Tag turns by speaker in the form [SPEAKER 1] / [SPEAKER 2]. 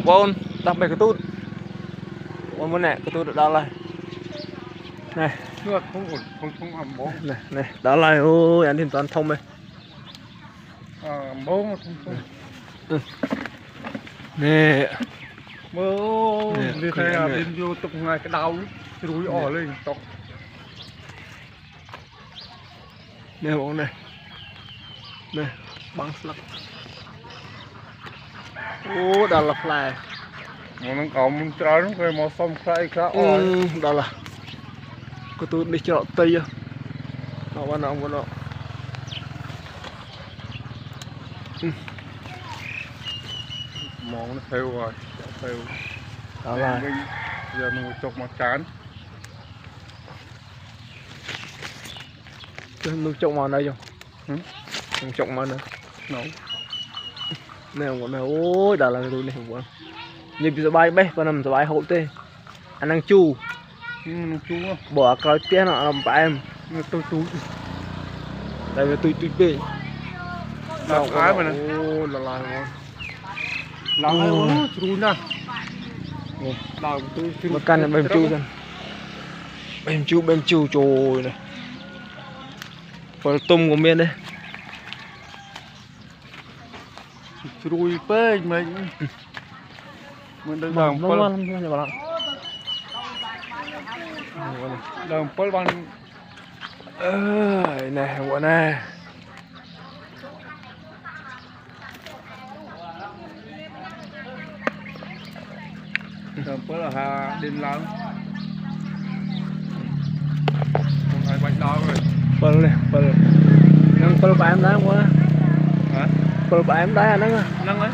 [SPEAKER 1] Không bôn, đập mày cái tút. Bôn nè, cái tút được đó này. Này,
[SPEAKER 2] nước không hầm bố.
[SPEAKER 1] này, đó là ôi anh tìm toàn thông đây.
[SPEAKER 2] Bố không.
[SPEAKER 1] Nè.
[SPEAKER 2] Bố như thế là bên vô tục ngay cái đau rúi ỏ lên tóc.
[SPEAKER 1] Nè bọn này. Nè, băng slug. Ô, đó là fly.
[SPEAKER 2] Mà nó có một trái nó cái màu xanh khai khá ỏi.
[SPEAKER 1] Đó là có tôi đi chợ tây á. Nó bắt nó bắt nó.
[SPEAKER 2] Món nó theo rồi, theo.
[SPEAKER 1] Đó là
[SPEAKER 2] giờ nó chọc mặt chán.
[SPEAKER 1] nó trộn màu này không?
[SPEAKER 2] Ừ.
[SPEAKER 1] Trộn màu này.
[SPEAKER 2] Nấu.
[SPEAKER 1] Nè bọn này ôi đó là tôi này bọn. Nhịp giờ bay bé con nằm giờ bay hậu tê. Anh đang chu.
[SPEAKER 2] Chú á.
[SPEAKER 1] Bỏ coi tiếng nó làm bà em.
[SPEAKER 2] Tôi chú.
[SPEAKER 1] Tại vì tôi bê.
[SPEAKER 2] Làm ái mà nè.
[SPEAKER 1] Ô là ngon.
[SPEAKER 2] Làm ái ôi chú nè. Làm tôi chú.
[SPEAKER 1] Mà căn là bèm chu dân. Bèm chu trời này. Còn tôm của miền đây.
[SPEAKER 2] Chui phê mình đang làm phơi làm phơi bằng
[SPEAKER 1] này bọn này
[SPEAKER 2] làm phơi là hà đền láng một ngày bạch đào rồi
[SPEAKER 1] phơi này phơi năng phơi bà em đá quá
[SPEAKER 2] hả
[SPEAKER 1] phơi bà em đá năng
[SPEAKER 2] năng ấy